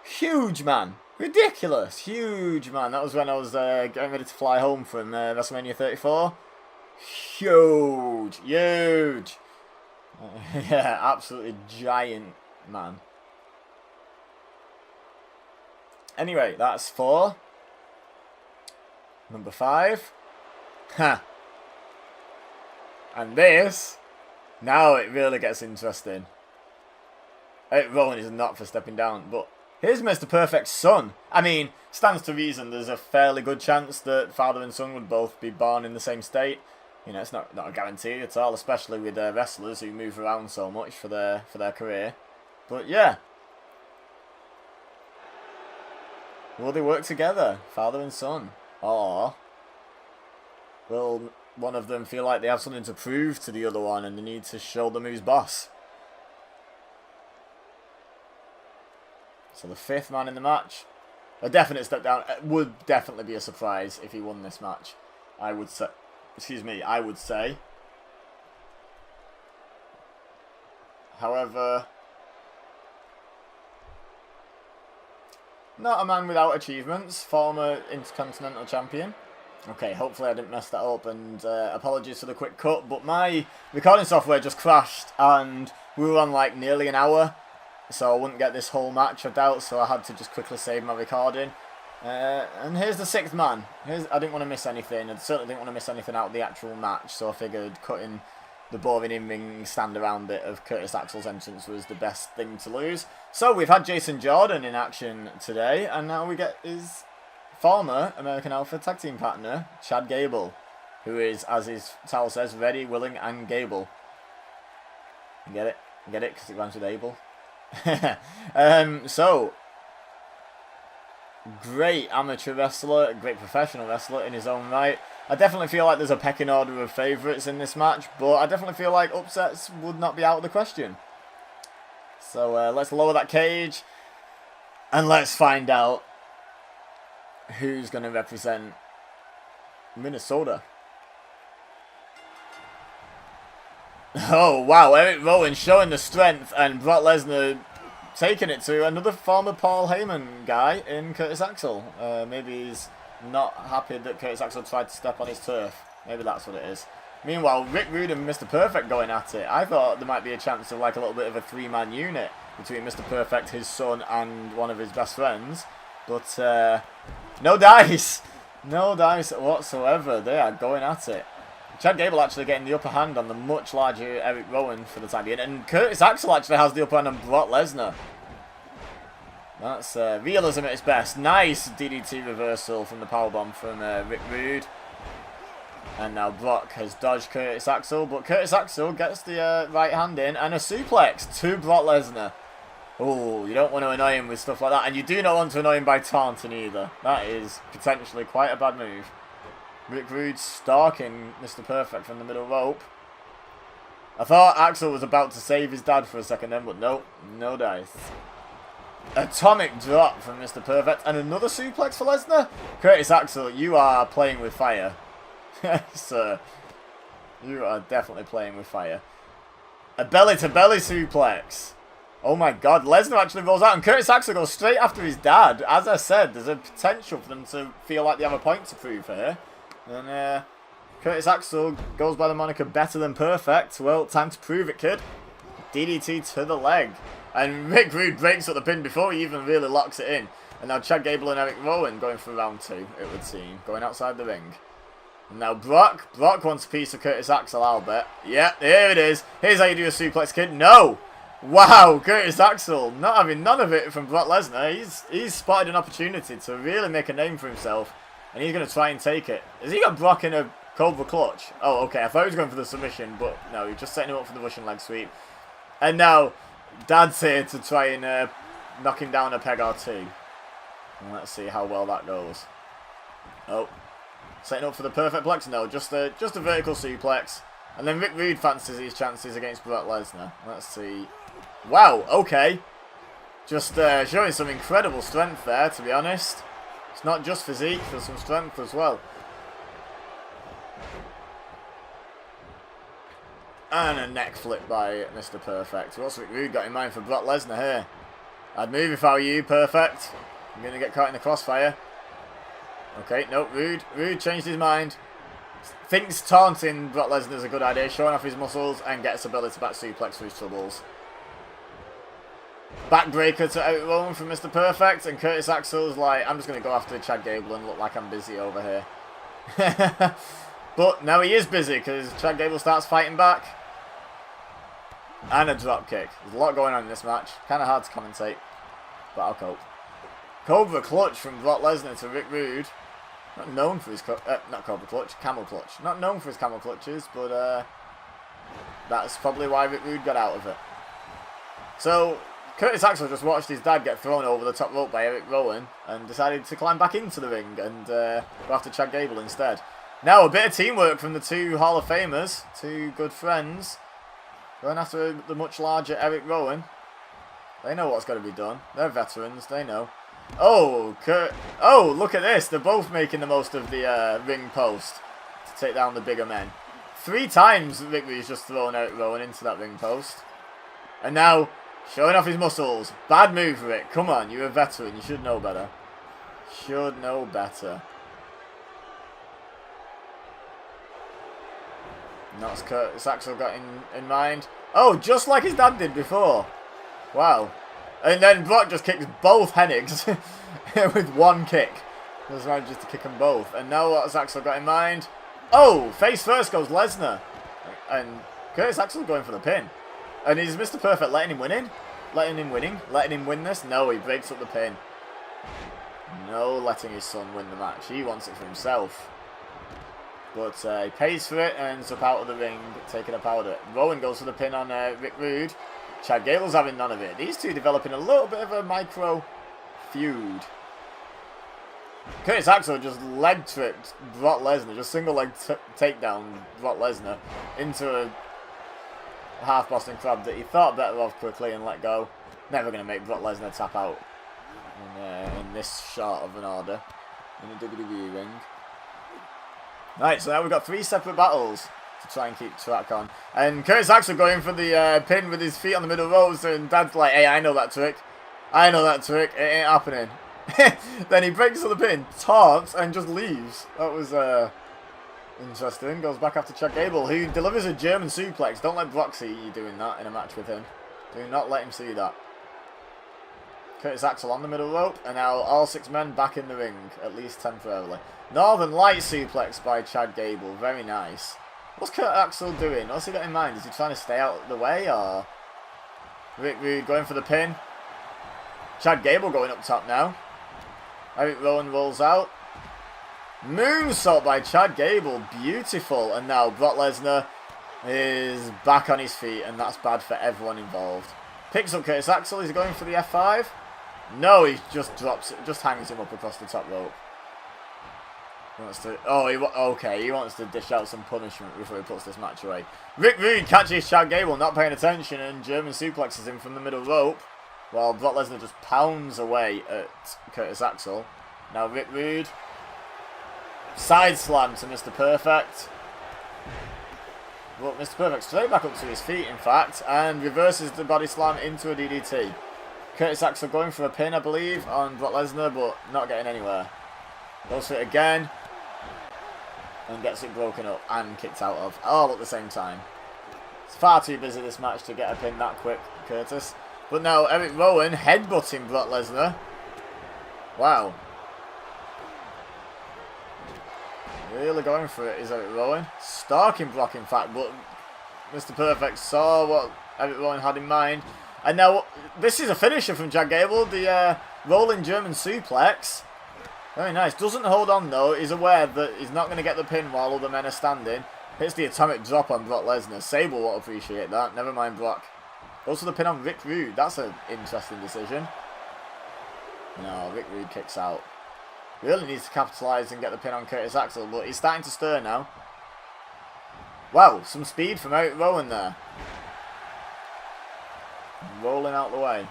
Huge man. Ridiculous. Huge man. That was when I was getting ready to fly home from WrestleMania 34. Huge. Huge. Yeah, absolutely giant man. Anyway, that's 4. Number 5. Ha. And this, now it really gets interesting. Eric Rowan is not for stepping down, but here's Mr. Perfect's son. I mean, stands to reason there's a fairly good chance that father and son would both be born in the same state. You know, it's not a guarantee at all, especially with wrestlers who move around so much for their career. But yeah. Will they work together, father and son? Or will one of them feel like they have something to prove to the other one and they need to show them who's boss? So the 5th man in the match. A definite step down. It would definitely be a surprise if he won this match. I would say. Excuse me, I would say. However, not a man without achievements. Former Intercontinental Champion. Okay, hopefully I didn't mess that up, and apologies for the quick cut, but my recording software just crashed and we were on like nearly an hour, so I wouldn't get this whole match, I doubt, so I had to just quickly save my recording. And here's the 6th man. I didn't want to miss anything. I certainly didn't want to miss anything out of the actual match, so I figured cutting the boring in-ring stand around bit of Curtis Axel's entrance was the best thing to lose. So we've had Jason Jordan in action today, and now we get his former American Alpha tag team partner, Chad Gable, who is, as his towel says, ready, willing, and Gable. You get it? You get it? Because it rhymes with Able. So, great amateur wrestler, great professional wrestler in his own right. I definitely feel like there's a pecking order of favourites in this match, but I definitely feel like upsets would not be out of the question. So let's lower that cage and let's find out who's going to represent Minnesota. Oh wow, Eric Rowan showing the strength and Brock Lesnar taking it to another former Paul Heyman guy in Curtis Axel. Maybe he's not happy that Curtis Axel tried to step on his turf. Maybe that's what it is. Meanwhile, Rick Rude and Mr. Perfect going at it. I thought there might be a chance of like a little bit of a 3-man unit between Mr. Perfect, his son, and one of his best friends. But no dice. No dice whatsoever. They are going at it. Chad Gable actually getting the upper hand on the much larger Eric Rowan for the time being. And Curtis Axel actually has the upper hand on Brock Lesnar. That's realism at its best. Nice DDT reversal from the powerbomb from Rick Rude. And now Brock has dodged Curtis Axel. But Curtis Axel gets the right hand in. And a suplex to Brock Lesnar. Oh, you don't want to annoy him with stuff like that. And you do not want to annoy him by taunting either. That is potentially quite a bad move. Rick Rude stalking Mr. Perfect from the middle rope. I thought Axel was about to save his dad for a second then, but nope, no dice. Atomic drop from Mr. Perfect. And another suplex for Lesnar? Curtis Axel, you are playing with fire. Sir, you are definitely playing with fire. A belly-to-belly suplex. Oh my god, Lesnar actually rolls out and Curtis Axel goes straight after his dad. As I said, there's a potential for them to feel like they have a point to prove here. And Curtis Axel goes by the moniker better than perfect. Well, time to prove it, kid. DDT to the leg. And Rick Rude breaks up the pin before he even really locks it in. And now Chad Gable and Eric Rowan going for round 2, it would seem. Going outside the ring. And now Brock. Brock wants a piece of Curtis Axel, I'll bet. Yeah, here it is. Here's how you do a suplex, kid. No! Wow, Curtis Axel not having none of it from Brock Lesnar. He's spotted an opportunity to really make a name for himself. And he's going to try and take it. Has he got Brock in a Cobra clutch? Oh, okay. I thought he was going for the submission, but no, he's just setting him up for the Russian leg sweep. And now, Dad's here to try and knock him down a peg or two. And let's see how well that goes. Oh, setting up for the perfect plex? No, just a vertical suplex. And then Rick Rude fancies his chances against Brock Lesnar. Let's see. Wow, okay. Just showing some incredible strength there, to be honest. It's not just physique, there's some strength as well. And a neck flip by Mr. Perfect. What's Rick Rude got in mind for Brock Lesnar here? I'd move if I were you, Perfect. I'm going to get caught in the crossfire. Okay, nope, Rude changed his mind. Thinks taunting Brock Lesnar is a good idea, showing off his muscles and gets ability to back suplex for his troubles. Backbreaker to Eric Rowan from Mr. Perfect, and Curtis Axel's like, I'm just going to go after Chad Gable and look like I'm busy over here. But now he is busy because Chad Gable starts fighting back. And a drop kick. There's a lot going on in this match. Kind of hard to commentate, but I'll cope. Cobra clutch from Brock Lesnar to Rick Rude. Not known for his not Cobra clutch, camel clutch. Not known for his camel clutches, but that's probably why Rick Rude got out of it. So Curtis Axel just watched his dad get thrown over the top rope by Eric Rowan and decided to climb back into the ring and go after Chad Gable instead. Now a bit of teamwork from the two Hall of Famers, two good friends, going after the much larger Eric Rowan. They know what's got to be done. They're veterans, they know. Oh, oh, look at this. They're both making the most of the ring post to take down the bigger men. 3 times Rick Rude's just thrown Eric Rowan into that ring post. And now, showing off his muscles. Bad move, Rick. Come on, you're a veteran. You should know better. Should know better. And that's Curtis Axel got in mind. Oh, just like his dad did before. Wow. And then Brock just kicks both Hennigs with one kick. Just manages to kick them both. And now what's Axel got in mind? Oh, face first goes Lesnar. And Curtis Axel going for the pin. And is Mr. Perfect letting him win in? Letting him win this? No, he breaks up the pin. No letting his son win the match. He wants it for himself. But he pays for it and ends up out of the ring, taking a powder. Rowan goes for the pin on Rick Rude. Chad Gable's having none of it. These two developing a little bit of a micro feud. Curtis Axel just leg tripped Brock Lesnar, just single leg takedown Brock Lesnar into a half Boston Crab that he thought better of quickly and let go. Never going to make Brock Lesnar tap out in this short of an order in the WWE ring. Right, so now we've got 3 separate battles to try and keep track on. And Curtis Axel going for the pin with his feet on the middle ropes, and Dad's like, hey, I know that trick. I know that trick. It ain't happening. Then he breaks on the pin, taunts, and just leaves. That was interesting. Goes back after Chad Gable, who delivers a German suplex. Don't let Brock see you doing that in a match with him. Do not let him see that. Curtis Axel on the middle rope, and now all 6 men back in the ring, at least temporarily. Northern Light suplex by Chad Gable, very nice. What's Curtis Axel doing? What's he got in mind? Is he trying to stay out of the way, or Rick Rude going for the pin? Chad Gable going up top now. Eric Rowan rolls out. Moonsault by Chad Gable, beautiful. And now Brock Lesnar is back on his feet, and that's bad for everyone involved. Picks up Curtis Axel. He's going for the F5. No, he just drops it. Just hangs him up across the top rope. He wants to... Oh, okay. He wants to dish out some punishment before he puts this match away. Rick Rude catches Chad Gable, not paying attention, and German suplexes him from the middle rope, while Brock Lesnar just pounds away at Curtis Axel. Now Rick Rude. Side slam to Mr. Perfect. Well, Mr. Perfect straight back up to his feet, in fact, and reverses the body slam into a DDT. Curtis Axel going for a pin, I believe, on Brock Lesnar, but not getting anywhere. Goes for it again, and gets it broken up and kicked out of, all at the same time. It's far too busy this match to get a pin that quick, Curtis. But now Eric Rowan headbutting Brock Lesnar. Wow. Really going for it is Eric Rowan. Stalking Brock, in fact, but Mr. Perfect saw what Eric Rowan had in mind. And now, this is a finisher from Chad Gable, the rolling German suplex. Very nice. Doesn't hold on, though. He's aware that he's not going to get the pin while other men are standing. Hits the atomic drop on Brock Lesnar. Sable will appreciate that. Never mind Brock. Goes for the pin on Rick Rude. That's an interesting decision. No, Rick Rude kicks out. Really needs to capitalise and get the pin on Curtis Axel, but he's starting to stir now. Wow, some speed from Eric Rowan there. Rolling out the way.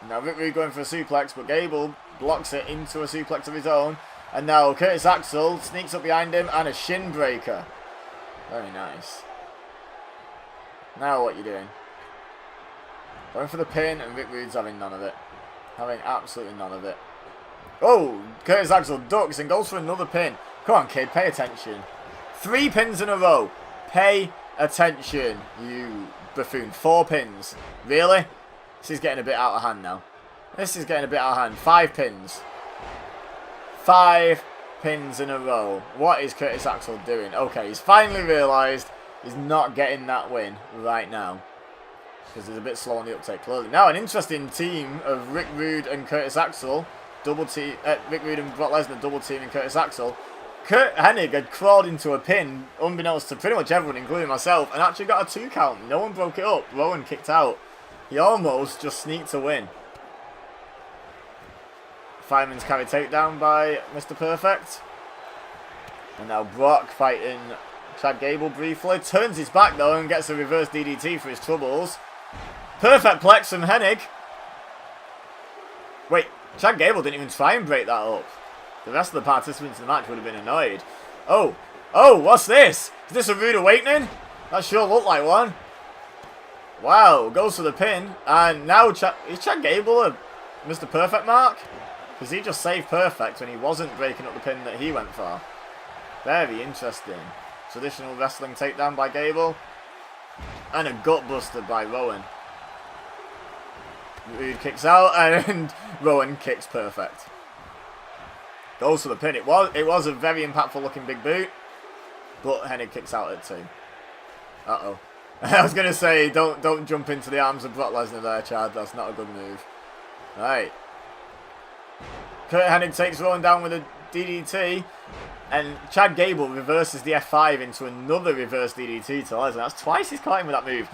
Now Rick Rude going for a suplex, but Gable blocks it into a suplex of his own. And now Curtis Axel sneaks up behind him and a shin breaker. Very nice. Now what you doing? Going for the pin, and Rick Rude's having none of it. Having absolutely none of it. Oh, Curtis Axel ducks and goes for another pin. Come on, kid, pay attention. 3 pins in a row. Pay attention, you buffoon. 4 pins. Really? This is getting a bit out of hand now. This is getting a bit out of hand. 5 pins. 5 pins in a row. What is Curtis Axel doing? Okay, he's finally realised he's not getting that win right now. Because he's a bit slow on the uptake, clearly. Now, an interesting team of Rick Rude and Curtis Axel. Rick Rude and Brock Lesnar double teaming Curtis Axel. Kurt Hennig had crawled into a pin, unbeknownst to pretty much everyone, including myself, and actually got a 2 count. No one broke it up. Rowan kicked out. He almost just sneaked a win. Fireman's carry takedown by Mr. Perfect. And now Brock fighting Chad Gable briefly. Turns his back though and gets a reverse DDT for his troubles. Perfect plex from Hennig. Wait, Chad Gable didn't even try and break that up. The rest of the participants in the match would have been annoyed. Oh, what's this? Is this a rude awakening? That sure looked like one. Wow, goes for the pin. And now, is Chad Gable a Mr. Perfect mark? Because he just saved Perfect when he wasn't breaking up the pin that he went for. Very interesting. Traditional wrestling takedown by Gable. And a gutbuster by Rowan. Rude kicks out and Rowan kicks Perfect. Goes for the pin. It was a very impactful looking big boot. But Hennig kicks out at 2. Uh-oh. I was going to say, don't jump into the arms of Brock Lesnar there, Chad. That's not a good move. Right. Kurt Hennig takes Rowan down with a DDT. And Chad Gable reverses the F5 into another reverse DDT to Lesnar. That's twice he's caught him with that move.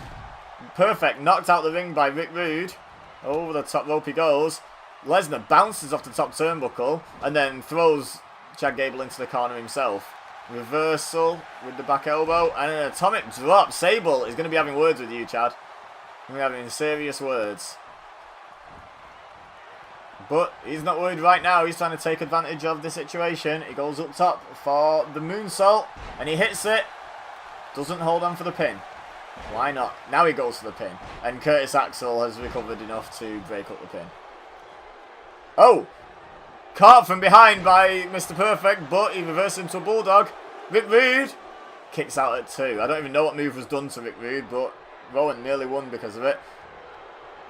Perfect. Knocked out the ring by Rick Rude. Over the top rope he goes. Lesnar bounces off the top turnbuckle and then throws Chad Gable into the corner himself. Reversal with the back elbow and an atomic drop. Sable is going to be having words with you, Chad. We're having serious words. But he's not worried right now. He's trying to take advantage of the situation. He goes up top for the moonsault and he hits it. Doesn't hold on for the pin. Why not? Now he goes for the pin. And Curtis Axel has recovered enough to break up the pin. Oh! Caught from behind by Mr. Perfect, but he reversed into a bulldog. Rick Rude kicks out at 2. I don't even know what move was done to Rick Rude, but Rowan nearly won because of it.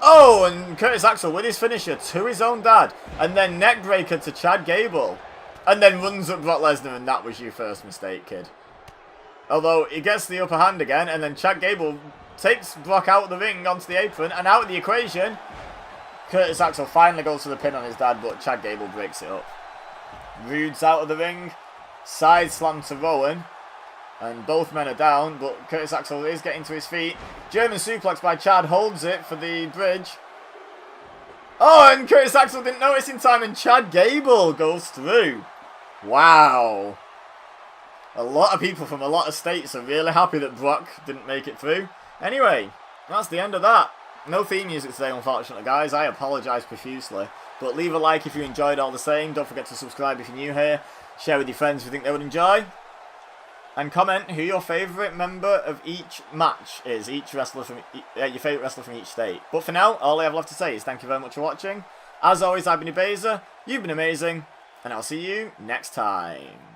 Oh, and Curtis Axel with his finisher to his own dad. And then neckbreaker to Chad Gable. And then runs up Brock Lesnar, and that was your first mistake, kid. Although, he gets the upper hand again, and then Chad Gable takes Brock out of the ring onto the apron, and out of the equation, Curtis Axel finally goes for the pin on his dad, but Chad Gable breaks it up. Rude's out of the ring, side slam to Rowan, And both men are down, but Curtis Axel is getting to his feet. German suplex by Chad holds it for the bridge. Oh, and Curtis Axel didn't notice in time, and Chad Gable goes through. Wow. A lot of people from a lot of states are really happy that Brock didn't make it through. Anyway, that's the end of that. No theme music today, unfortunately, guys. I apologise profusely. But leave a like if you enjoyed all the same. Don't forget to subscribe if you're new here. Share with your friends if you think they would enjoy. And comment who your favourite member of each match is. Each wrestler from your favourite wrestler from each state. But for now, all I have left to say is thank you very much for watching. As always, I've been Ibeza. You've been amazing. And I'll see you next time.